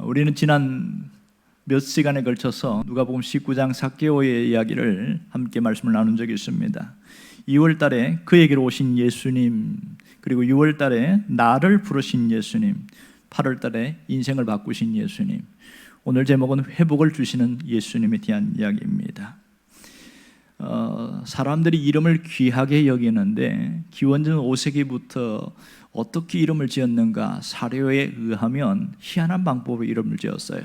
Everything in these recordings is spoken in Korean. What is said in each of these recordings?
우리는 지난 몇 시간에 걸쳐서 누가복음 19장 삭개오의 이야기를 함께 말씀을 나눈 적이 있습니다. 2월 달에 그에게로 오신 예수님, 그리고 6월 달에 나를 부르신 예수님, 8월 달에 인생을 바꾸신 예수님, 오늘 제목은 회복을 주시는 예수님에 대한 이야기입니다. 사람들이 이름을 귀하게 여기는데 기원전 5세기부터 어떻게 이름을 지었는가 사료에 의하면 희한한 방법으로 이름을 지었어요.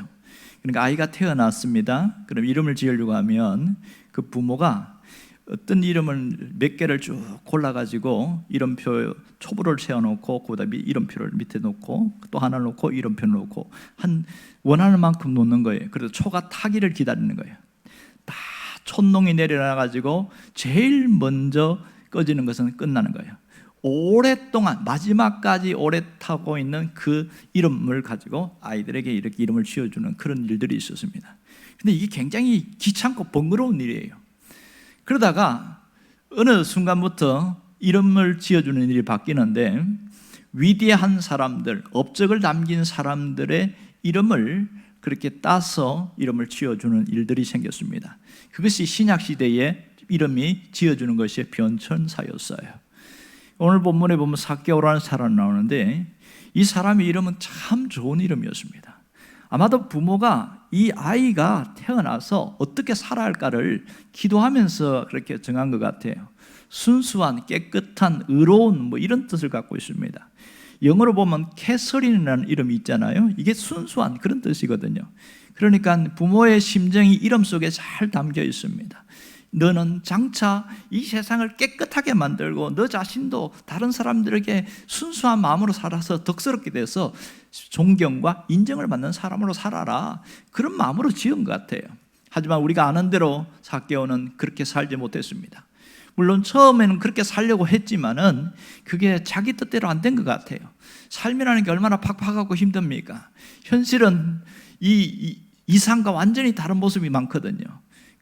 그러니까 아이가 태어났습니다. 그럼 이름을 지으려고 하면 그 부모가 어떤 이름을 몇 개를 쭉 골라가지고 이름표 초보를 세워놓고 그다음에 이름표를 밑에 놓고 또 하나 놓고 이름표를 놓고 한 원하는 만큼 놓는 거예요. 그래서 초가 타기를 기다리는 거예요. 다 촛농이 내려놔가지고 제일 먼저 꺼지는 것은 끝나는 거예요. 오랫동안 마지막까지 오래 타고 있는 그 이름을 가지고 아이들에게 이렇게 이름을 지어주는 그런 일들이 있었습니다. 근데 이게 굉장히 귀찮고 번거로운 일이에요. 그러다가 어느 순간부터 이름을 지어주는 일이 바뀌는데 위대한 사람들, 업적을 남긴 사람들의 이름을 그렇게 따서 이름을 지어주는 일들이 생겼습니다. 그것이 신약시대에 이름이 지어주는 것이 변천사였어요. 오늘 본문에 보면 삭개오라는 사람이 나오는데 이 사람의 이름은 참 좋은 이름이었습니다. 아마도 부모가 이 아이가 태어나서 어떻게 살아야 할까를 기도하면서 그렇게 정한 것 같아요. 순수한, 깨끗한, 의로운 이런 뜻을 갖고 있습니다. 영어로 보면 캐서린이라는 이름이 있잖아요. 이게 순수한 그런 뜻이거든요. 그러니까 부모의 심정이 이름 속에 잘 담겨 있습니다. 너는 장차 이 세상을 깨끗하게 만들고 너 자신도 다른 사람들에게 순수한 마음으로 살아서 덕스럽게 돼서 존경과 인정을 받는 사람으로 살아라. 그런 마음으로 지은 것 같아요. 하지만 우리가 아는 대로 삭개오는 그렇게 살지 못했습니다. 물론 처음에는 그렇게 살려고 했지만은 그게 자기 뜻대로 안 된 것 같아요. 삶이라는 게 얼마나 팍팍하고 힘듭니까? 현실은 이 이상과 완전히 다른 모습이 많거든요.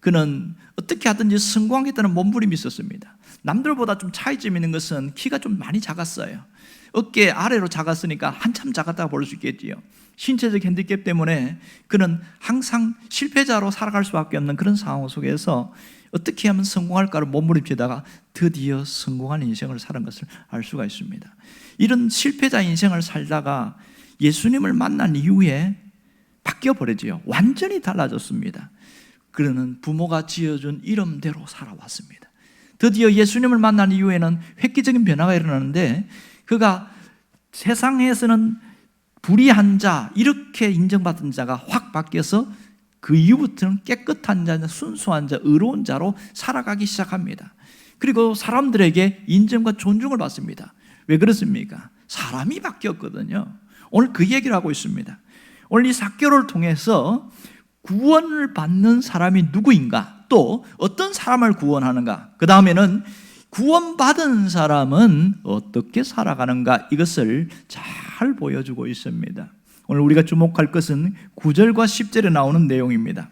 그는 어떻게 하든지 성공하겠다는 몸부림이 있었습니다. 남들보다 좀 차이점 있는 것은 키가 좀 많이 작았어요. 어깨 아래로 작았으니까 한참 작았다고 볼 수 있겠지요. 신체적 핸디캡 때문에 그는 항상 실패자로 살아갈 수밖에 없는 그런 상황 속에서 어떻게 하면 성공할까를 몸부림치다가 드디어 성공한 인생을 사는 것을 알 수가 있습니다. 이런 실패자 인생을 살다가 예수님을 만난 이후에 바뀌어버리지요. 완전히 달라졌습니다. 그는 부모가 지어준 이름대로 살아왔습니다. 드디어 예수님을 만난 이후에는 획기적인 변화가 일어나는데 그가 세상에서는 불의한 자, 이렇게 인정받은 자가 확 바뀌어서 그 이후부터는 깨끗한 자, 순수한 자, 의로운 자로 살아가기 시작합니다. 그리고 사람들에게 인정과 존중을 받습니다. 왜 그렇습니까? 사람이 바뀌었거든요. 오늘 그 얘기를 하고 있습니다. 오늘 이 삭개오를 통해서 구원을 받는 사람이 누구인가, 또 어떤 사람을 구원하는가, 그 다음에는 구원받은 사람은 어떻게 살아가는가, 이것을 잘 보여주고 있습니다. 오늘 우리가 주목할 것은 9절과 10절에 나오는 내용입니다.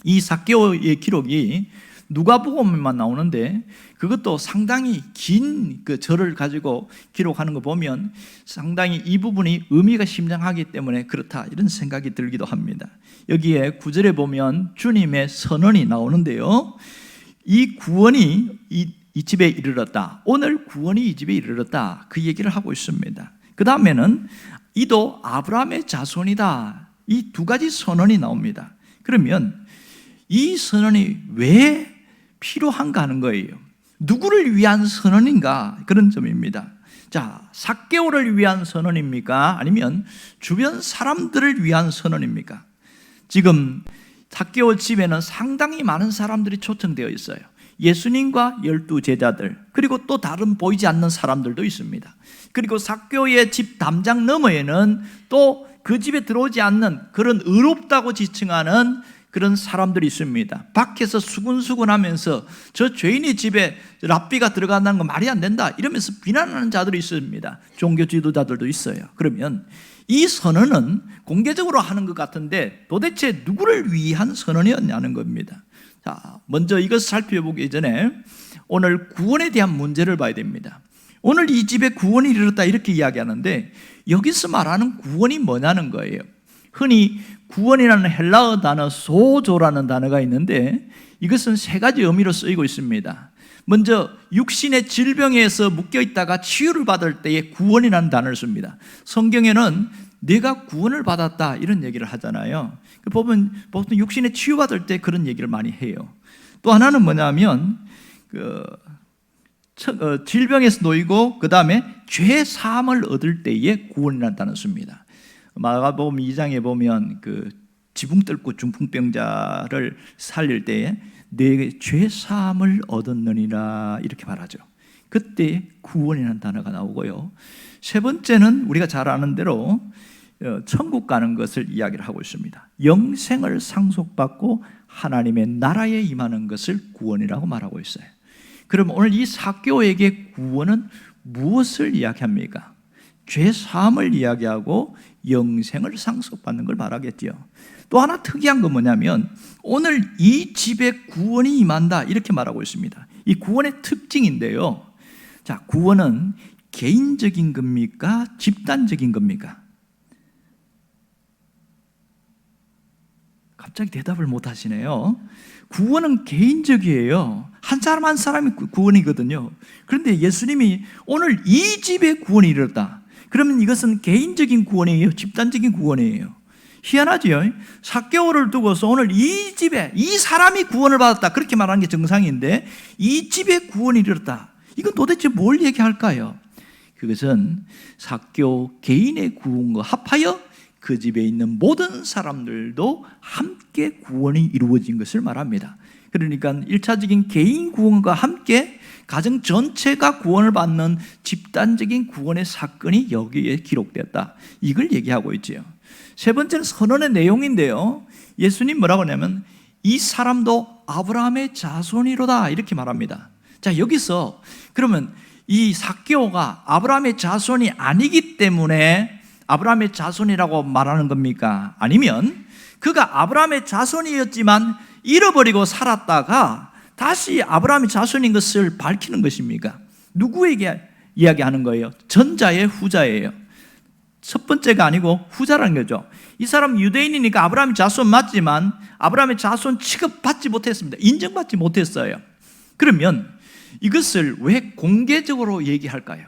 이 삭개오의 기록이 누가복음에만 나오는데 그것도 상당히 긴 그 절을 가지고 기록하는 거 보면 상당히 이 부분이 의미가 심장하기 때문에 그렇다, 이런 생각이 들기도 합니다. 여기에 9절에 보면 주님의 선언이 나오는데요, 이 구원이 이 집에 이르렀다, 오늘 구원이 이 집에 이르렀다, 그 얘기를 하고 있습니다. 그 다음에는 이도 아브라함의 자손이다, 이 두 가지 선언이 나옵니다. 그러면 이 선언이 왜 필요한가 하는 거예요. 누구를 위한 선언인가, 그런 점입니다. 자, 삭개오를 위한 선언입니까? 아니면 주변 사람들을 위한 선언입니까? 지금 삭개오 집에는 상당히 많은 사람들이 초청되어 있어요. 예수님과 12 제자들, 그리고 또 다른 보이지 않는 사람들도 있습니다. 그리고 삭개오의 집 담장 너머에는 또 그 집에 들어오지 않는 그런 의롭다고 지칭하는 그런 사람들이 있습니다. 밖에서 수군수군 하면서 저 죄인의 집에 랍비가 들어간다는 건 말이 안 된다, 이러면서 비난하는 자들이 있습니다. 종교 지도자들도 있어요. 그러면 이 선언은 공개적으로 하는 것 같은데 도대체 누구를 위한 선언이었냐는 겁니다. 자, 먼저 이것을 살펴보기 전에 오늘 구원에 대한 문제를 봐야 됩니다. 오늘 이 집에 구원이 이르렀다, 이렇게 이야기하는데 여기서 말하는 구원이 뭐냐는 거예요. 흔히 구원이라는 헬라어 단어 소조라는 단어가 있는데 이것은 세 가지 의미로 쓰이고 있습니다. 먼저 육신의 질병에서 묶여 있다가 치유를 받을 때에 구원이라는 단어를 씁니다. 성경에는 내가 구원을 받았다 이런 얘기를 하잖아요. 보통 육신의 치유받을 때 그런 얘기를 많이 해요. 또 하나는 뭐냐면 질병에서 놓이고 그 다음에 죄 사함을 얻을 때에 구원이라는 단어를 씁니다. 마가복음 2장에 보면 지붕 뚫고 중풍병자를 살릴 때에 내 죄 사함을 얻었느니라 이렇게 말하죠. 그때 구원이라는 단어가 나오고요. 세 번째는 우리가 잘 아는 대로 천국 가는 것을 이야기를 하고 있습니다. 영생을 상속받고 하나님의 나라에 임하는 것을 구원이라고 말하고 있어요. 그럼 오늘 이 삭개오에게 구원은 무엇을 이야기합니까? 죄 사함을 이야기하고 영생을 상속받는 걸 말하겠죠. 또 하나 특이한 건 뭐냐면 오늘 이 집에 구원이 임한다 이렇게 말하고 있습니다. 이 구원의 특징인데요. 자, 구원은 개인적인 겁니까? 집단적인 겁니까? 갑자기 대답을 못 하시네요. 구원은 개인적이에요. 한 사람 한 사람이 구원이거든요. 그런데 예수님이 오늘 이 집에 구원이 이르렀다. 그러면 이것은 개인적인 구원이에요? 집단적인 구원이에요? 희한하지요? 삭개오를 두고서 오늘 이 집에 이 사람이 구원을 받았다 그렇게 말하는 게 정상인데 이 집에 구원이 이르렀다. 이건 도대체 뭘 얘기할까요? 그것은 삭개오 개인의 구원과 합하여 그 집에 있는 모든 사람들도 함께 구원이 이루어진 것을 말합니다. 그러니까 1차적인 개인 구원과 함께 가정 전체가 구원을 받는 집단적인 구원의 사건이 여기에 기록됐다. 이걸 얘기하고 있지요. 세 번째는 선언의 내용인데요. 예수님 뭐라고 하냐면 이 사람도 아브라함의 자손이로다 이렇게 말합니다. 자, 여기서 그러면 이 삭개오가 아브라함의 자손이 아니기 때문에 아브라함의 자손이라고 말하는 겁니까? 아니면 그가 아브라함의 자손이었지만 잃어버리고 살았다가 다시 아브라함의 자손인 것을 밝히는 것입니까? 누구에게 이야기하는 거예요? 전자의 후자예요. 첫 번째가 아니고 후자라는 거죠. 이 사람 유대인이니까 아브라함의 자손 맞지만 아브라함의 자손 취급받지 못했습니다. 인정받지 못했어요. 그러면 이것을 왜 공개적으로 얘기할까요?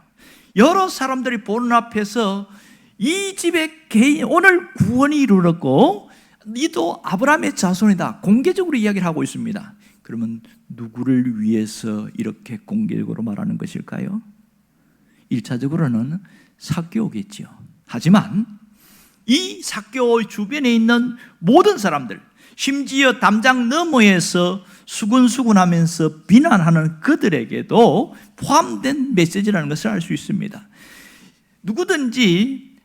여러 사람들이 보는 앞에서 이 집의 개인 오늘 구원이 이루었고 이도 아브라함의 자손이다 공개적으로 이야기를 하고 있습니다. 그러면 누구를 위해서 이렇게 공개적으로 말하는 것일까요? 1차적으로는 삭개오겠지요. 하지만 이 삭개오 주변에 있는 모든 사람들, 심지어 담장 너머에서 수군수군하면서 비난하는 그들에게도 포함된 메시지라는 것을 알 수 있습니다. 누구든지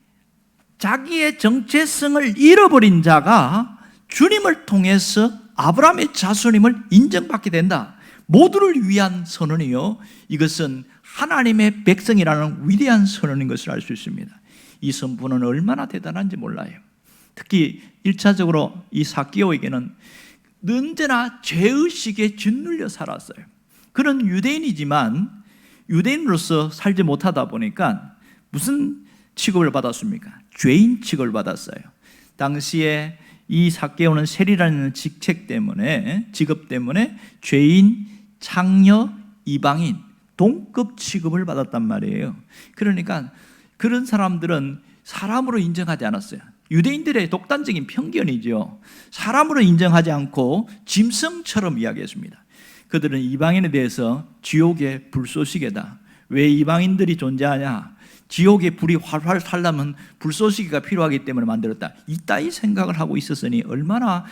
자기의 정체성을 잃어버린 자가 주님을 통해서 아브라함의 자손임을 인정받게 된다. 모두를 위한 선언이요, 이것은 하나님의 백성이라는 위대한 선언인 것을 알 수 있습니다. 이 선포는 얼마나 대단한지 몰라요. 특히 1차적으로 이 삭개오에게는 언제나 죄의식에 짓눌려 살았어요. 그는 유대인이지만 유대인으로서 살지 못하다 보니까 무슨 취급을 받았습니까? 죄인 취급을 받았어요. 당시에 이 삭개오는 세리라는 직책 때문에, 직업 때문에 죄인, 창녀, 이방인, 동급 취급을 받았단 말이에요. 그러니까 그런 사람들은 사람으로 인정하지 않았어요. 유대인들의 독단적인 편견이죠. 사람으로 인정하지 않고 짐승처럼 이야기했습니다. 그들은 이방인에 대해서 지옥의 불쏘시개다. 왜 이방인들이 존재하냐? 지옥의 불이 활활 타려면 불쏘시개가 필요하기 때문에 만들었다. 이따위 생각을 하고 있었으니 얼마나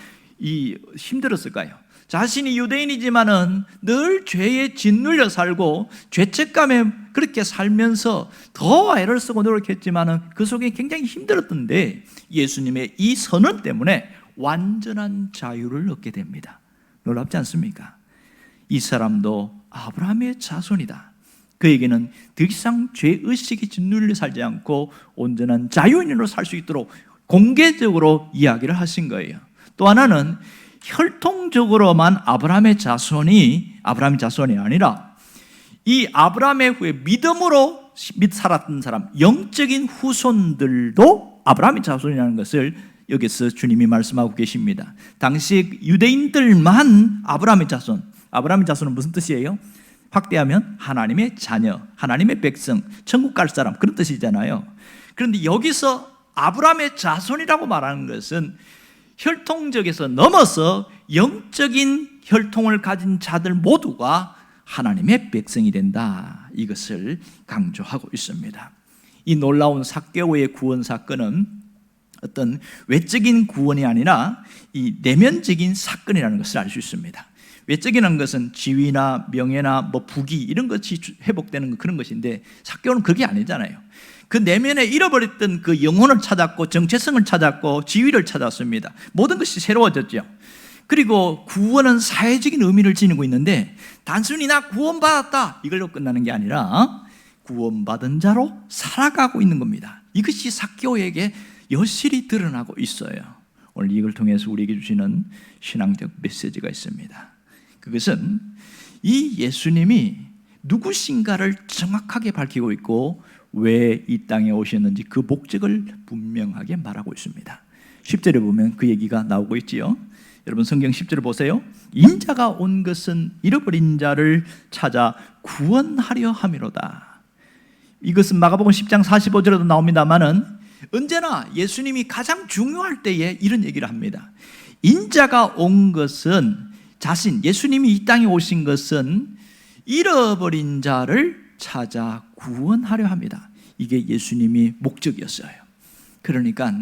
힘들었을까요? 자신이 유대인이지만은 늘 죄에 짓눌려 살고 죄책감에 그렇게 살면서 더 애를 쓰고 노력했지만은 그 속에 굉장히 힘들었던데 예수님의 이 선언 때문에 완전한 자유를 얻게 됩니다. 놀랍지 않습니까? 이 사람도 아브라함의 자손이다. 그에게는 더 이상 죄의식이 짓눌려 살지 않고 온전한 자유인으로 살 수 있도록 공개적으로 이야기를 하신 거예요. 또 하나는 혈통적으로만 아브라함의 자손이 아니라 이 아브라함의 후에 믿음으로 살았던 사람, 영적인 후손들도 아브라함의 자손이라는 것을 여기서 주님이 말씀하고 계십니다. 당시 유대인들만 아브라함의 자손은 무슨 뜻이에요? 확대하면 하나님의 자녀, 하나님의 백성, 천국 갈 사람, 그런 뜻이잖아요. 그런데 여기서 아브라함의 자손이라고 말하는 것은 혈통적에서 넘어서 영적인 혈통을 가진 자들 모두가 하나님의 백성이 된다, 이것을 강조하고 있습니다. 이 놀라운 삭개오의 구원 사건은 어떤 외적인 구원이 아니라 이 내면적인 사건이라는 것을 알 수 있습니다. 외적이라는 것은 지위나 명예나 부귀 이런 것이 회복되는 그런 것인데, 삭개오는 그게 아니잖아요. 그 내면에 잃어버렸던 그 영혼을 찾았고 정체성을 찾았고 지위를 찾았습니다. 모든 것이 새로워졌죠. 그리고 구원은 사회적인 의미를 지니고 있는데, 단순히 나 구원받았다 이걸로 끝나는 게 아니라 구원받은 자로 살아가고 있는 겁니다. 이것이 삭개오에게 여실히 드러나고 있어요. 오늘 이걸 통해서 우리에게 주시는 신앙적 메시지가 있습니다. 그것은 이 예수님이 누구신가를 정확하게 밝히고 있고 왜 이 땅에 오셨는지 그 목적을 분명하게 말하고 있습니다. 10절에 보면 그 얘기가 나오고 있지요. 여러분 성경 10절을 보세요. 인자가 온 것은 잃어버린 자를 찾아 구원하려 함이로다. 이것은 마가복음 10장 45절에도 나옵니다만은 언제나 예수님이 가장 중요할 때에 이런 얘기를 합니다. 인자가 온 것은 예수님이 이 땅에 오신 것은 잃어버린 자를 찾아 구원하려 합니다. 이게 예수님이 목적이었어요. 그러니까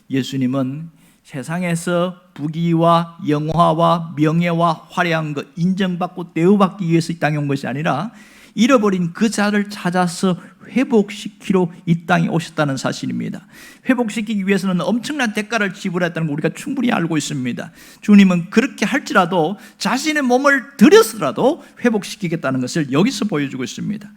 예수님은 세상에서 부귀와 영화와 명예와 화려한 것 인정받고 대우받기 위해서 이 땅에 온 것이 아니라 잃어버린 그 자를 찾아서 회복시키러 이 땅에 오셨다는 사실입니다. 회복시키기 위해서는 엄청난 대가를 지불했다는 걸 우리가 충분히 알고 있습니다. 주님은 그렇게 할지라도 자신의 몸을 들여서라도 회복시키겠다는 것을 여기서 보여주고 있습니다.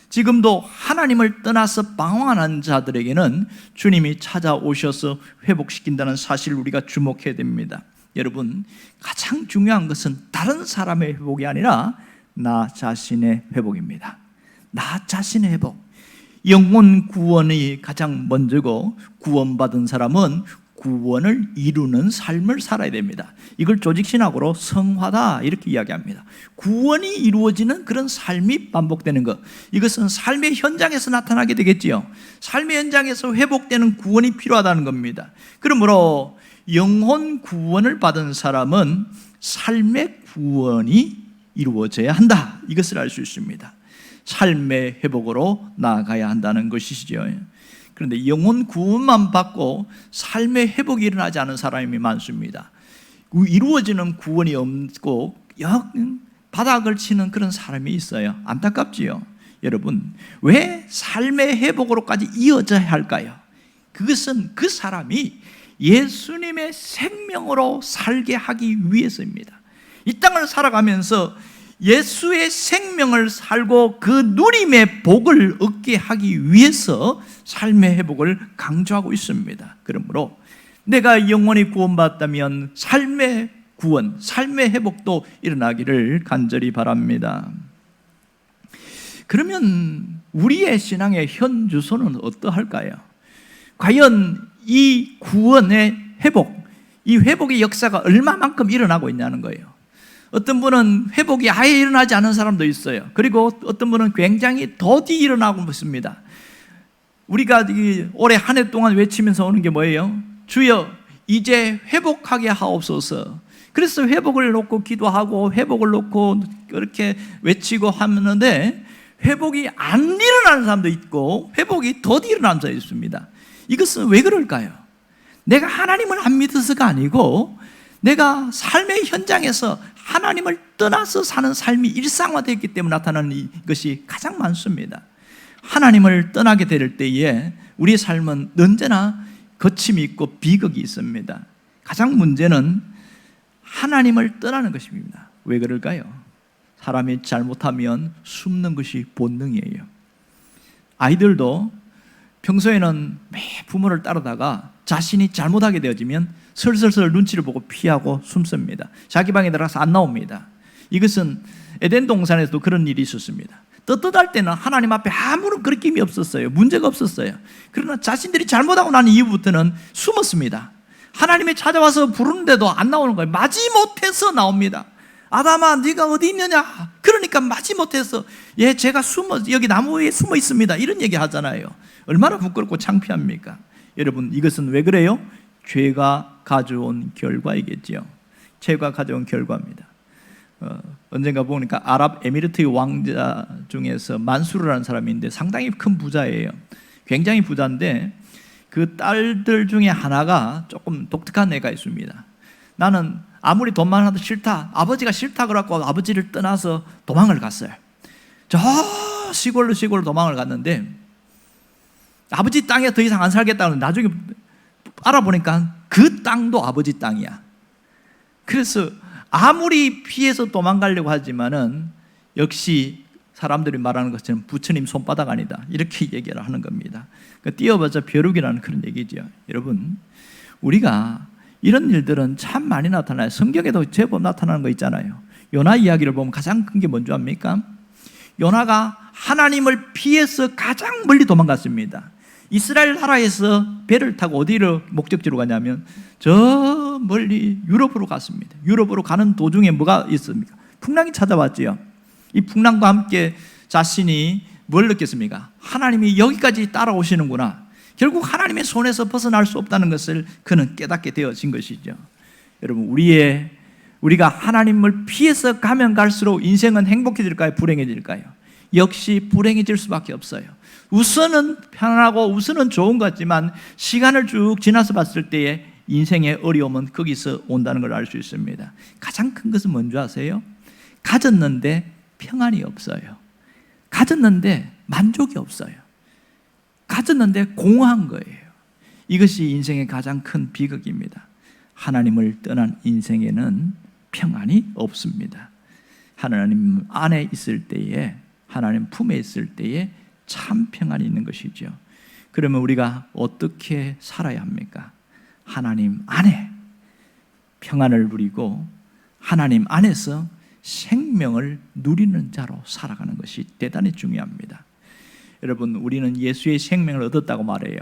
지금도 하나님을 떠나서 방황하는 자들에게는 주님이 찾아오셔서 회복시킨다는 사실을 우리가 주목해야 됩니다. 여러분, 가장 중요한 것은 다른 사람의 회복이 아니라 나 자신의 회복입니다. 나 자신의 회복. 영혼 구원이 가장 먼저고, 구원받은 사람은 구원을 이루는 삶을 살아야 됩니다. 이걸 조직신학으로 성화다 이렇게 이야기합니다. 구원이 이루어지는 그런 삶이 반복되는 것, 이것은 삶의 현장에서 나타나게 되겠지요. 삶의 현장에서 회복되는 구원이 필요하다는 겁니다. 그러므로 영혼 구원을 받은 사람은 삶의 구원이 이루어져야 한다, 이것을 알 수 있습니다. 삶의 회복으로 나아가야 한다는 것이죠. 그런데 영혼 구원만 받고 삶의 회복이 일어나지 않은 사람이 많습니다. 이루어지는 구원이 없고 바닥을 치는 그런 사람이 있어요. 안타깝지요. 여러분, 왜 삶의 회복으로까지 이어져야 할까요? 그것은 그 사람이 예수님의 생명으로 살게 하기 위해서입니다. 이 땅을 살아가면서 예수의 생명을 살고 그 누림의 복을 얻게 하기 위해서 삶의 회복을 강조하고 있습니다. 그러므로 내가 영원히 구원받았다면 삶의 구원, 삶의 회복도 일어나기를 간절히 바랍니다. 그러면 우리의 신앙의 현 주소는 어떠할까요? 과연 이 구원의 회복, 이 회복의 역사가 얼마만큼 일어나고 있냐는 거예요. 어떤 분은 회복이 아예 일어나지 않은 사람도 있어요. 그리고 어떤 분은 굉장히 더디 일어나고 있습니다. 우리가 올해 한 해 동안 외치면서 오는 게 뭐예요? 주여 이제 회복하게 하옵소서. 그래서 회복을 놓고 기도하고 회복을 놓고 그렇게 외치고 하는데 회복이 안 일어나는 사람도 있고 회복이 더디 일어나는 사람도 있습니다. 이것은 왜 그럴까요? 내가 하나님을 안 믿어서가 아니고 내가 삶의 현장에서 하나님을 떠나서 사는 삶이 일상화되었기 때문에 나타나는 것이 가장 많습니다. 하나님을 떠나게 될 때에 우리의 삶은 언제나 거침이 있고 비극이 있습니다. 가장 문제는 하나님을 떠나는 것입니다. 왜 그럴까요? 사람이 잘못하면 숨는 것이 본능이에요. 아이들도 평소에는 매 부모를 따르다가 자신이 잘못하게 되어지면 슬슬슬 눈치를 보고 피하고 숨습니다. 자기 방에 들어가서 안 나옵니다. 이것은 에덴 동산에서도 그런 일이 있었습니다. 떳떳할 때는 하나님 앞에 아무런 거리낌이 없었어요. 문제가 없었어요. 그러나 자신들이 잘못하고 난 이후부터는 숨었습니다. 하나님이 찾아와서 부르는데도 안 나오는 거예요. 마지못해서 나옵니다. 아담아 네가 어디 있느냐? 그러니까 마지못해서 제가 여기 나무 위에 숨어 있습니다 이런 얘기 하잖아요. 얼마나 부끄럽고 창피합니까? 여러분, 이것은 왜 그래요? 죄가 가져온 결과이겠지요. 죄가 가져온 결과입니다. 언젠가 보니까 아랍에미리트의 왕자 중에서 만수르라는 사람이 있는데 상당히 큰 부자예요. 굉장히 부자인데 그 딸들 중에 하나가 조금 독특한 애가 있습니다. 나는 아무리 돈 많아도 싫다, 아버지가 싫다 그래갖고 아버지를 떠나서 도망을 갔어요. 저 시골로 도망을 갔는데 아버지 땅에 더 이상 안 살겠다는, 나중에 알아보니까 그 땅도 아버지 땅이야. 그래서 아무리 피해서 도망가려고 하지만은 역시 사람들이 말하는 것처럼 부처님 손바닥 아니다 이렇게 얘기를 하는 겁니다. 그러니까 뛰어봤자 벼룩이라는 그런 얘기죠. 여러분, 우리가 이런 일들은 참 많이 나타나요. 성경에도 제법 나타나는 거 있잖아요. 요나 이야기를 보면 가장 큰 게 뭔지 압니까? 요나가 하나님을 피해서 가장 멀리 도망갔습니다. 이스라엘 나라에서 배를 타고 어디로 목적지로 가냐면 저 멀리 유럽으로 갔습니다. 유럽으로 가는 도중에 뭐가 있습니까? 풍랑이 찾아왔지요. 이 풍랑과 함께 자신이 뭘 느꼈습니까? 하나님이 여기까지 따라오시는구나. 결국 하나님의 손에서 벗어날 수 없다는 것을 그는 깨닫게 되어진 것이죠. 여러분, 우리가 하나님을 피해서 가면 갈수록 인생은 행복해질까요? 불행해질까요? 역시 불행해질 수밖에 없어요. 우선은 편안하고 우선은 좋은 것 같지만 시간을 쭉 지나서 봤을 때에 인생의 어려움은 거기서 온다는 걸 알 수 있습니다. 가장 큰 것은 뭔지 아세요? 가졌는데 평안이 없어요. 가졌는데 만족이 없어요. 가졌는데 공허한 거예요. 이것이 인생의 가장 큰 비극입니다. 하나님을 떠난 인생에는 평안이 없습니다. 하나님 안에 있을 때에, 하나님 품에 있을 때에 참 평안이 있는 것이죠. 그러면 우리가 어떻게 살아야 합니까? 하나님 안에 평안을 누리고 하나님 안에서 생명을 누리는 자로 살아가는 것이 대단히 중요합니다. 여러분, 우리는 예수의 생명을 얻었다고 말해요.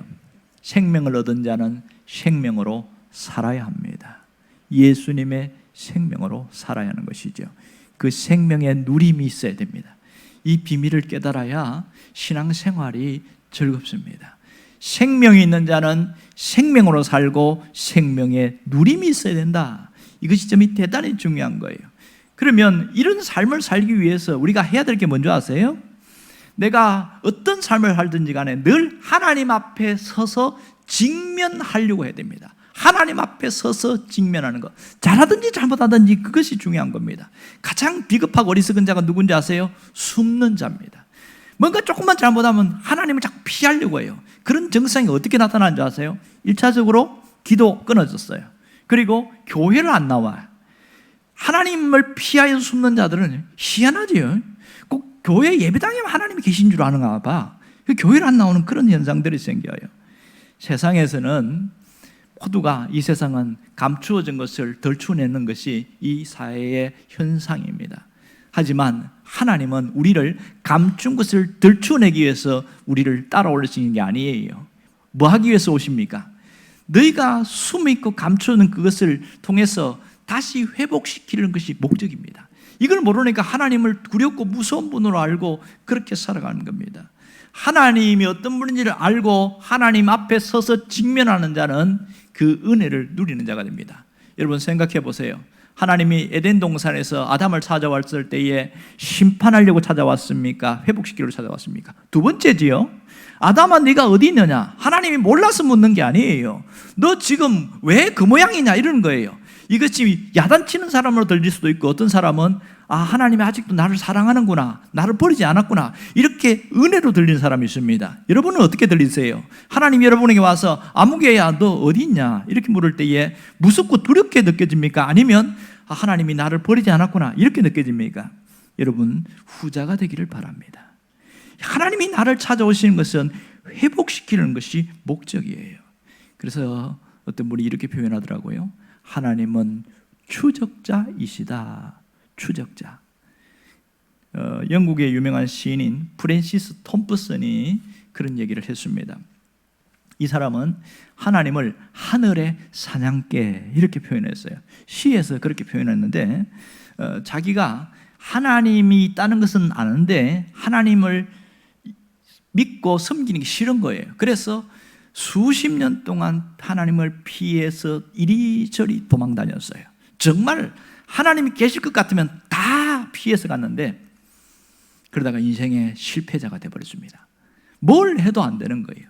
생명을 얻은 자는 생명으로 살아야 합니다. 예수님의 생명으로 살아야 하는 것이죠. 그 생명의 누림이 있어야 됩니다. 이 비밀을 깨달아야 신앙생활이 즐겁습니다. 생명이 있는 자는 생명으로 살고 생명의 누림이 있어야 된다. 이것이 점이 대단히 중요한 거예요. 그러면 이런 삶을 살기 위해서 우리가 해야 될 게 뭔지 아세요? 내가 어떤 삶을 살든지 간에 늘 하나님 앞에 서서 직면하려고 해야 됩니다. 하나님 앞에 서서 직면하는 것, 잘하든지 잘못하든지 그것이 중요한 겁니다. 가장 비겁하고 어리석은 자가 누군지 아세요? 숨는 자입니다. 뭔가 조금만 잘못하면 하나님을 자꾸 피하려고 해요. 그런 정상이 어떻게 나타나는 줄 아세요? 1차적으로 기도 끊어졌어요. 그리고 교회를 안 나와요. 하나님을 피하여 숨는 자들은 희한하지요. 꼭 교회 예배당에 하나님이 계신 줄 아는가 봐. 교회를 안 나오는 그런 현상들이 생겨요. 세상에서는 모두가, 이 세상은 감추어진 것을 덜추내는 것이 이 사회의 현상입니다. 하지만 하나님은 우리를 감춘 것을 덜추내기 위해서 우리를 따라오시는 게 아니에요. 뭐 하기 위해서 오십니까? 너희가 숨있고 감추는 그것을 통해서 다시 회복시키는 것이 목적입니다. 이걸 모르니까 하나님을 두렵고 무서운 분으로 알고 그렇게 살아가는 겁니다. 하나님이 어떤 분인지를 알고 하나님 앞에 서서 직면하는 자는 그 은혜를 누리는 자가 됩니다. 여러분 생각해 보세요. 하나님이 에덴 동산에서 아담을 찾아왔을 때에 심판하려고 찾아왔습니까? 회복시키려고 찾아왔습니까? 두 번째지요. 아담아 네가 어디 있느냐? 하나님이 몰라서 묻는 게 아니에요. 너 지금 왜 그 모양이냐 이러는 거예요. 이것이 야단치는 사람으로 들릴 수도 있고, 어떤 사람은 하나님이 아직도 나를 사랑하는구나, 나를 버리지 않았구나, 이렇게 은혜로 들리는 사람이 있습니다. 여러분은 어떻게 들리세요? 하나님이 여러분에게 와서 아무개야 너 어디 있냐 이렇게 물을 때에 무섭고 두렵게 느껴집니까? 아니면 하나님이 나를 버리지 않았구나 이렇게 느껴집니까? 여러분, 후자가 되기를 바랍니다. 하나님이 나를 찾아오시는 것은 회복시키는 것이 목적이에요. 그래서 어떤 분이 이렇게 표현하더라고요. 하나님은 추적자이시다. 추적자. 영국의 유명한 시인인 프랜시스 톰프슨이 그런 얘기를 했습니다. 이 사람은 하나님을 하늘의 사냥개 이렇게 표현했어요. 시에서 그렇게 표현했는데 자기가 하나님이 있다는 것은 아는데 하나님을 믿고 섬기는 게 싫은 거예요. 그래서 수십 년 동안 하나님을 피해서 이리저리 도망 다녔어요. 정말 하나님이 계실 것 같으면 다 피해서 갔는데 그러다가 인생의 실패자가 되어버렸습니다. 뭘 해도 안 되는 거예요.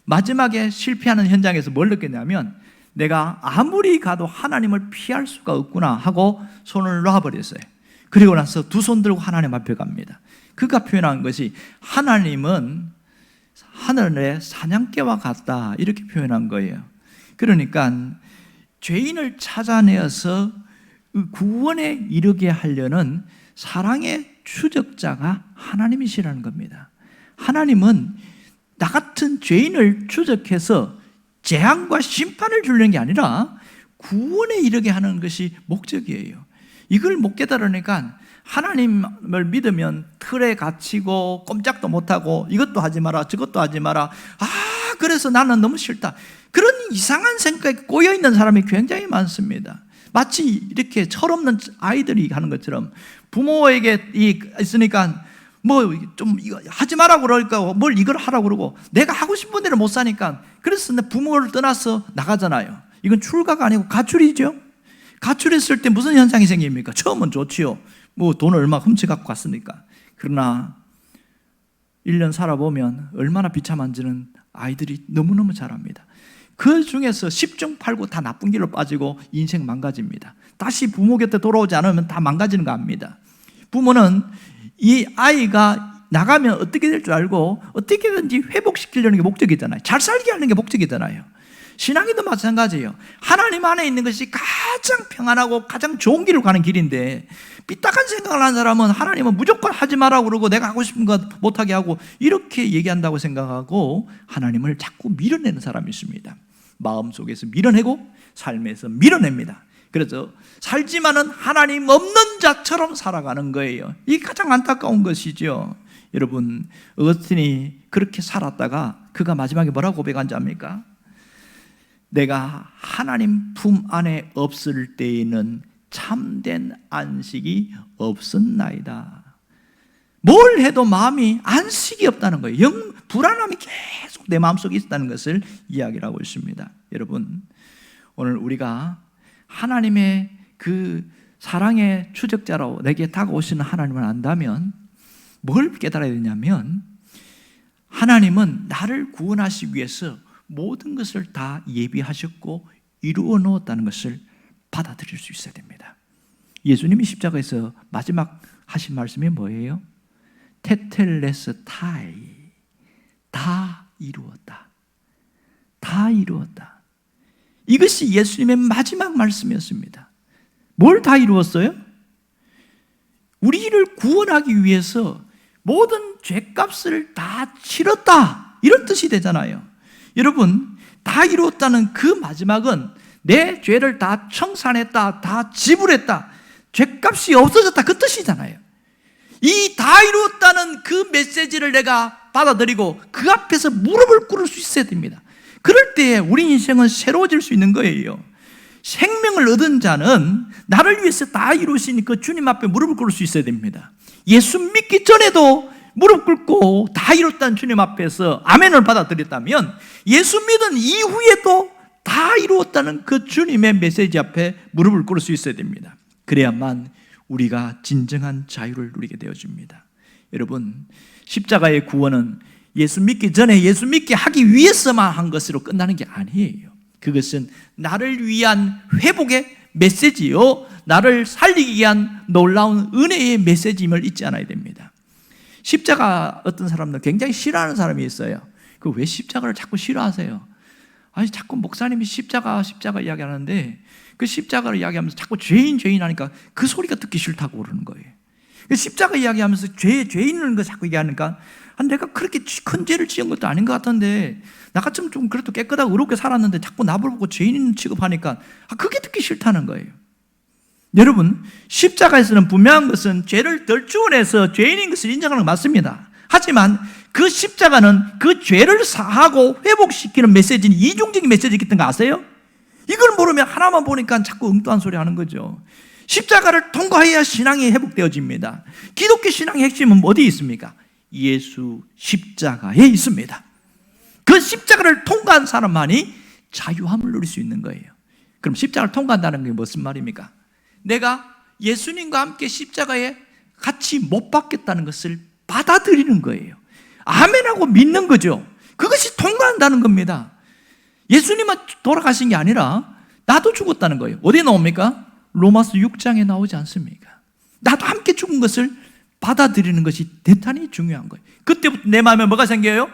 마지막에 실패하는 현장에서 뭘 느꼈냐면 내가 아무리 가도 하나님을 피할 수가 없구나 하고 손을 놔버렸어요. 그리고 나서 두 손 들고 하나님 앞에 갑니다. 그가 표현한 것이 하나님은 하늘의 사냥개와 같다 이렇게 표현한 거예요. 그러니까 죄인을 찾아내어서 구원에 이르게 하려는 사랑의 추적자가 하나님이시라는 겁니다. 하나님은 나 같은 죄인을 추적해서 재앙과 심판을 주려는 게 아니라 구원에 이르게 하는 것이 목적이에요. 이걸 못 깨달으니까 하나님을 믿으면 틀에 갇히고 꼼짝도 못하고 이것도 하지 마라 저것도 하지 마라, 그래서 나는 너무 싫다, 그런 이상한 생각에 꼬여있는 사람이 굉장히 많습니다. 마치 이렇게 철없는 아이들이 하는 것처럼 부모에게 있으니까 뭐 좀 이거 하지 마라고 그러니까 뭘 이걸 하라고 그러고 내가 하고 싶은 대로 못 사니까 그래서 부모를 떠나서 나가잖아요. 이건 출가가 아니고 가출이죠. 가출했을 때 무슨 현상이 생깁니까? 처음은 좋지요. 뭐 돈을 얼마 훔쳐갖고 갔으니까. 그러나 1년 살아보면 얼마나 비참한지는 아이들이 너무너무 잘 압니다. 그 중에서 10중 8구 다 나쁜 길로 빠지고 인생 망가집니다. 다시 부모 곁에 돌아오지 않으면 다 망가지는 거 압니다. 부모는 이 아이가 나가면 어떻게 될 줄 알고 어떻게든지 회복시키려는 게 목적이잖아요. 잘 살게 하는 게 목적이잖아요. 신앙에도 마찬가지예요. 하나님 안에 있는 것이 가장 평안하고 가장 좋은 길을 가는 길인데 삐딱한 생각을 하는 사람은 하나님은 무조건 하지 마라고 그러고 내가 하고 싶은 것 못하게 하고 이렇게 얘기한다고 생각하고 하나님을 자꾸 밀어내는 사람이 있습니다. 마음속에서 밀어내고 삶에서 밀어냅니다. 그래서 살지만은 하나님 없는 자처럼 살아가는 거예요. 이게 가장 안타까운 것이죠. 여러분, 어거스틴이 그렇게 살았다가 그가 마지막에 뭐라고 고백한지 압니까? 내가 하나님 품 안에 없을 때에는 참된 안식이 없었나이다. 뭘 해도 마음이 안식이 없다는 거예요. 불안함이 계속 내 마음속에 있다는 것을 이야기를 하고 있습니다. 여러분, 오늘 우리가 하나님의 그 사랑의 추적자로 내게 다가오시는 하나님을 안다면 뭘 깨달아야 되냐면 하나님은 나를 구원하시기 위해서 모든 것을 다 예비하셨고 이루어 놓았다는 것을 받아들일 수 있어야 됩니다. 예수님이 십자가에서 마지막 하신 말씀이 뭐예요? 테텔레스타이, 다 이루었다. 다 이루었다. 이것이 예수님의 마지막 말씀이었습니다. 뭘 다 이루었어요? 우리를 구원하기 위해서 모든 죄값을 다 치렀다, 이런 뜻이 되잖아요. 여러분, 다 이루었다는 그 마지막은 내 죄를 다 청산했다, 다 지불했다, 죄값이 없어졌다, 그 뜻이잖아요. 이 다 이루었다는 그 메시지를 내가 받아들이고 그 앞에서 무릎을 꿇을 수 있어야 됩니다. 그럴 때 우리 인생은 새로워질 수 있는 거예요. 생명을 얻은 자는 나를 위해서 다 이루신 그 주님 앞에 무릎을 꿇을 수 있어야 됩니다. 예수 믿기 전에도 무릎 꿇고 다 이뤘다는 주님 앞에서 아멘을 받아들였다면 예수 믿은 이후에도 다 이루었다는 그 주님의 메시지 앞에 무릎을 꿇을 수 있어야 됩니다. 그래야만 우리가 진정한 자유를 누리게 되어집니다. 여러분, 십자가의 구원은 예수 믿기 전에 예수 믿게 하기 위해서만 한 것으로 끝나는 게 아니에요. 그것은 나를 위한 회복의 메시지요, 나를 살리기 위한 놀라운 은혜의 메시지임을 잊지 않아야 됩니다. 십자가 어떤 사람들 굉장히 싫어하는 사람이 있어요. 그 왜 십자가를 자꾸 싫어하세요? 아니, 자꾸 목사님이 십자가 이야기하는데 그 십자가를 이야기하면서 자꾸 죄인 하니까 그 소리가 듣기 싫다고 그러는 거예요. 십자가 이야기하면서 죄인을 거 자꾸 얘기하니까 내가 그렇게 큰 죄를 지은 것도 아닌 것 같은데 나 같으면 좀 그래도 깨끗하고 의롭게 살았는데 자꾸 나를 보고 죄인 취급하니까 그게 듣기 싫다는 거예요. 여러분, 십자가에서는 분명한 것은 죄를 덜 주원해서 죄인인 것을 인정하는 거 맞습니다. 하지만 그 십자가는 그 죄를 사하고 회복시키는 메시지는 이중적인 메시지가 있던 거 아세요? 이걸 모르면 하나만 보니까 자꾸 엉뚱한 소리 하는 거죠. 십자가를 통과해야 신앙이 회복되어집니다. 기독교 신앙의 핵심은 어디에 있습니까? 예수 십자가에 있습니다. 그 십자가를 통과한 사람만이 자유함을 누릴 수 있는 거예요. 그럼 십자가를 통과한다는 게 무슨 말입니까? 내가 예수님과 함께 십자가에 같이 못 박겠다는 것을 받아들이는 거예요. 아멘하고 믿는 거죠. 그것이 통과한다는 겁니다. 예수님은 돌아가신 게 아니라 나도 죽었다는 거예요. 어디에 나옵니까? 로마서 6장에 나오지 않습니까? 나도 함께 죽은 것을 받아들이는 것이 대단히 중요한 거예요. 그때부터 내 마음에 뭐가 생겨요?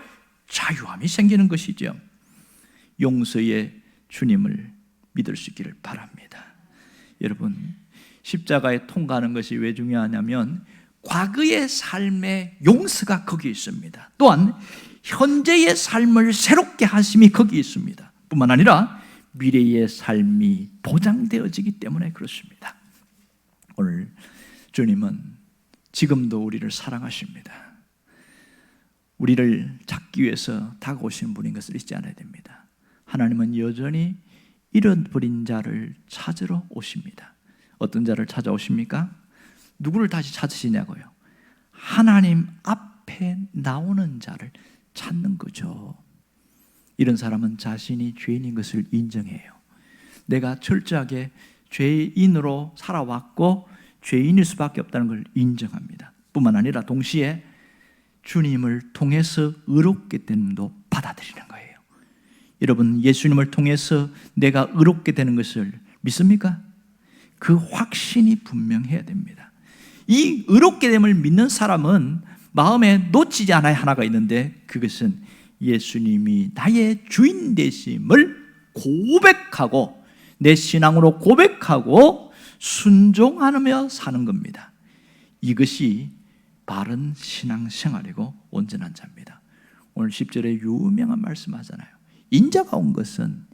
자유함이 생기는 것이죠. 용서의 주님을 믿을 수 있기를 바랍니다. 여러분, 십자가에 통과하는 것이 왜 중요하냐면 과거의 삶의 용서가 거기 있습니다. 또한 현재의 삶을 새롭게 하심이 거기 있습니다. 뿐만 아니라 미래의 삶이 보장되어지기 때문에 그렇습니다. 오늘 주님은 지금도 우리를 사랑하십니다. 우리를 찾기 위해서 다가오시는 분인 것을 잊지 않아야 됩니다. 하나님은 여전히 잃어버린 자를 찾으러 오십니다. 어떤 자를 찾아오십니까? 누구를 다시 찾으시냐고요? 하나님 앞에 나오는 자를 찾는 거죠. 이런 사람은 자신이 죄인인 것을 인정해요. 내가 철저하게 죄인으로 살아왔고 죄인일 수밖에 없다는 걸 인정합니다. 뿐만 아니라 동시에 주님을 통해서 의롭게 되는 것도 받아들이는 거예요. 여러분, 예수님을 통해서 내가 의롭게 되는 것을 믿습니까? 그 확신이 분명해야 됩니다. 이 의롭게 됨을 믿는 사람은 마음에 놓치지 않아야 하나가 있는데, 그것은 예수님이 나의 주인 되심을 고백하고 내 신앙으로 고백하고 순종하며 사는 겁니다. 이것이 바른 신앙생활이고 온전한 자입니다. 오늘 10절에 유명한 말씀하잖아요. 인자가 온 것은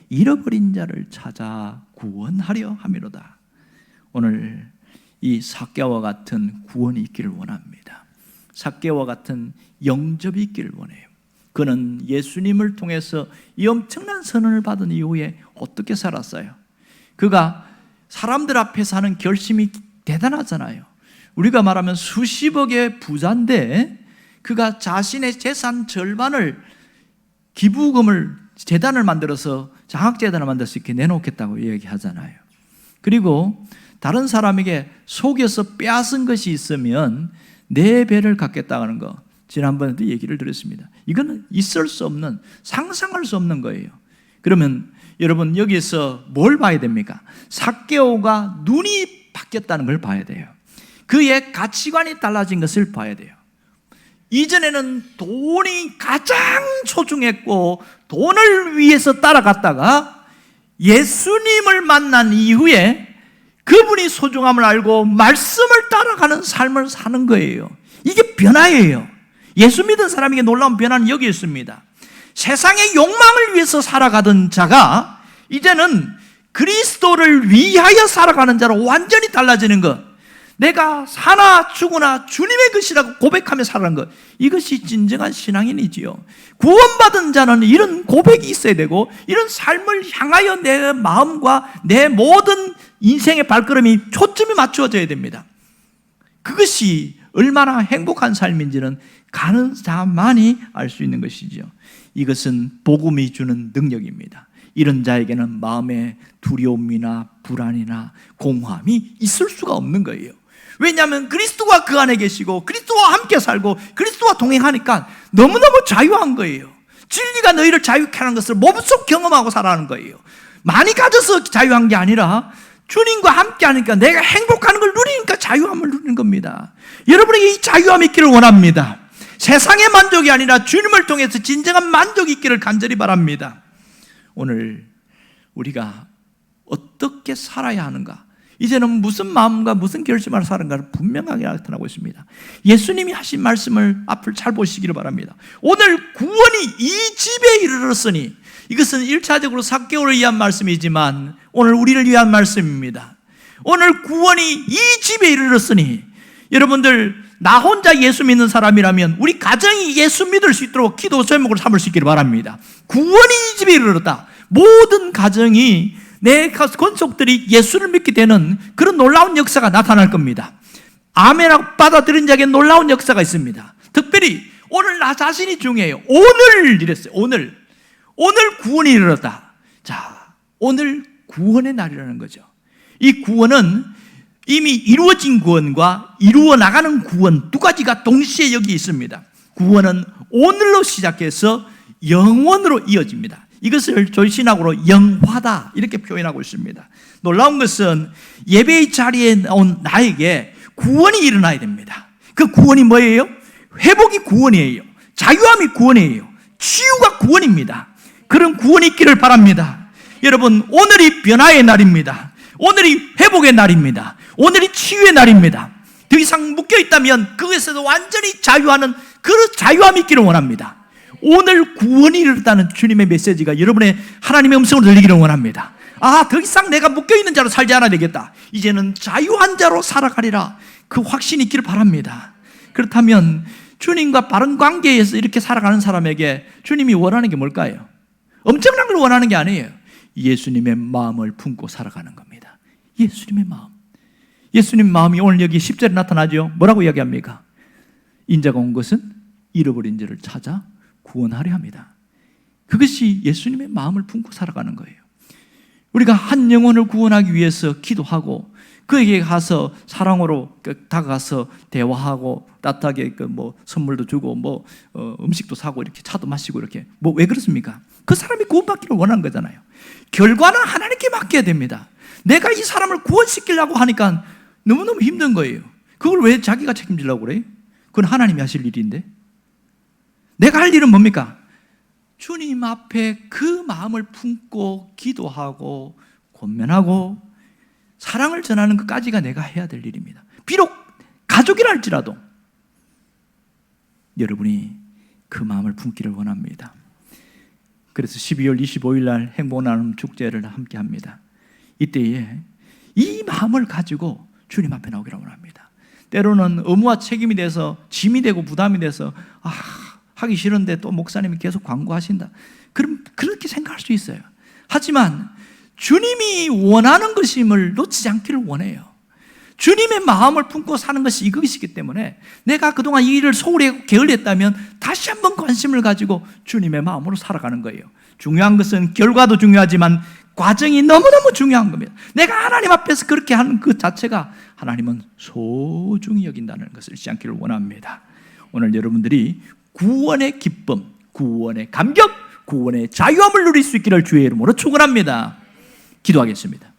잃어버린 자를 찾아 구원하려 함이로다. 오늘 이 삭개와 같은 구원이 있기를 원합니다. 삭개와 같은 영접이 있기를 원해요. 그는 예수님을 통해서 이 엄청난 선언을 받은 이후에 어떻게 살았어요? 그가 사람들 앞에서 하는 결심이 대단하잖아요. 우리가 말하면 수십억의 부자인데 그가 자신의 재산 절반을 기부금을 재단을 만들어서 장학재단을 만들어서 이렇게 내놓겠다고 얘기하잖아요. 그리고 다른 사람에게 속여서 빼앗은 것이 있으면 4배를 갚겠다는 거 지난번에도 얘기를 드렸습니다. 이거는 있을 수 없는, 상상할 수 없는 거예요. 그러면 여러분 여기서 뭘 봐야 됩니까? 삭개오가 눈이 바뀌었다는 걸 봐야 돼요. 그의 가치관이 달라진 것을 봐야 돼요. 이전에는 돈이 가장 소중했고 돈을 위해서 따라갔다가 예수님을 만난 이후에 그분이 소중함을 알고 말씀을 따라가는 삶을 사는 거예요. 이게 변화예요. 예수 믿은 사람에게 놀라운 변화는 여기 있습니다. 세상의 욕망을 위해서 살아가던 자가 이제는 그리스도를 위하여 살아가는 자로 완전히 달라지는 것. 내가 사나 죽으나 주님의 것이라고 고백하며 살아가는 것. 이것이 진정한 신앙인이지요. 구원받은 자는 이런 고백이 있어야 되고 이런 삶을 향하여 내 마음과 내 모든 인생의 발걸음이 초점이 맞추어져야 됩니다. 그것이 얼마나 행복한 삶인지는 가는 자만이 알 수 있는 것이죠. 이것은 복음이 주는 능력입니다. 이런 자에게는 마음의 두려움이나 불안이나 공허함이 있을 수가 없는 거예요. 왜냐하면 그리스도가 그 안에 계시고 그리스도와 함께 살고 그리스도와 동행하니까 너무너무 자유한 거예요. 진리가 너희를 자유케 하는 것을 몸속 경험하고 살아가는 거예요. 많이 가져서 자유한 게 아니라 주님과 함께 하니까 내가 행복하는 걸 누리니까 자유함을 누리는 겁니다. 여러분에게 이 자유함이 있기를 원합니다. 세상의 만족이 아니라 주님을 통해서 진정한 만족이 있기를 간절히 바랍니다. 오늘 우리가 어떻게 살아야 하는가, 이제는 무슨 마음과 무슨 결심을 사는가를 분명하게 나타나고 있습니다. 예수님이 하신 말씀을 앞을 잘 보시기를 바랍니다. 오늘 구원이 이 집에 이르렀으니, 이것은 1차적으로 삭개오를 위한 말씀이지만 오늘 우리를 위한 말씀입니다. 오늘 구원이 이 집에 이르렀으니, 여러분들 나 혼자 예수 믿는 사람이라면 우리 가정이 예수 믿을 수 있도록 기도 제목을 삼을 수 있기를 바랍니다. 구원이 이 집에 이르렀다. 모든 가정이 내 권속들이 예수를 믿게 되는 그런 놀라운 역사가 나타날 겁니다. 아멘하고 받아들인 자에게 놀라운 역사가 있습니다. 특별히 오늘 나 자신이 중요해요. 오늘 이랬어요. 오늘 구원이 이르렀다. 자, 오늘 구원의 날이라는 거죠. 이 구원은 이미 이루어진 구원과 이루어 나가는 구원 두 가지가 동시에 여기 있습니다. 구원은 오늘로 시작해서 영원으로 이어집니다. 이것을 저희 신학으로 영화다 이렇게 표현하고 있습니다. 놀라운 것은 예배의 자리에 온 나에게 구원이 일어나야 됩니다. 그 구원이 뭐예요? 회복이 구원이에요. 자유함이 구원이에요. 치유가 구원입니다. 그런 구원이 있기를 바랍니다. 여러분, 오늘이 변화의 날입니다. 오늘이 회복의 날입니다. 오늘이 치유의 날입니다. 더 이상 묶여있다면 그것에서 완전히 자유하는 그 자유함이 있기를 원합니다. 오늘 구원이 이르렀다는 주님의 메시지가 여러분의 하나님의 음성을 들리기를 원합니다. 아, 더 이상 내가 묶여있는 자로 살지 않아야 되겠다. 이제는 자유한 자로 살아가리라. 그 확신이 있기를 바랍니다. 그렇다면 주님과 바른 관계에서 이렇게 살아가는 사람에게 주님이 원하는 게 뭘까요? 엄청난 걸 원하는 게 아니에요. 예수님의 마음을 품고 살아가는 겁니다. 예수님의 마음. 예수님 마음이 오늘 여기 10절에 나타나죠. 뭐라고 이야기합니까? 인자가 온 것은 잃어버린 자를 찾아 구원하려 합니다. 그것이 예수님의 마음을 품고 살아가는 거예요. 우리가 한 영혼을 구원하기 위해서 기도하고 그에게 가서 사랑으로 다가가서 대화하고 따뜻하게 선물도 주고 음식도 사고 이렇게 차도 마시고 이렇게 왜 그렇습니까? 그 사람이 구원받기를 원하는 거잖아요. 결과는 하나님께 맡겨야 됩니다. 내가 이 사람을 구원시키려고 하니까 너무너무 힘든 거예요. 그걸 왜 자기가 책임지려고 그래요? 그건 하나님이 하실 일인데. 내가 할 일은 뭡니까? 주님 앞에 그 마음을 품고 기도하고 권면하고 사랑을 전하는 것까지가 내가 해야 될 일입니다. 비록 가족이라 할지라도 여러분이 그 마음을 품기를 원합니다. 그래서 12월 25일 날 행복나눔 축제를 함께 합니다. 이때에 이 마음을 가지고 주님 앞에 나오기를 원합니다. 때로는 의무와 책임이 돼서 짐이 되고 부담이 돼서 하기 싫은데 또 목사님이 계속 광고하신다. 그럼 그렇게 생각할 수 있어요. 하지만 주님이 원하는 것임을 놓치지 않기를 원해요. 주님의 마음을 품고 사는 것이 이것이기 때문에 내가 그동안 이 일을 소홀히 하고 게을리했다면 다시 한번 관심을 가지고 주님의 마음으로 살아가는 거예요. 중요한 것은 결과도 중요하지만 과정이 너무너무 중요한 겁니다. 내가 하나님 앞에서 그렇게 하는 그 자체가 하나님은 소중히 여긴다는 것을 잊지 않기를 원합니다. 오늘 여러분들이 구원의 기쁨, 구원의 감격, 구원의 자유함을 누릴 수 있기를 주의 이름으로 축원합니다. 기도하겠습니다.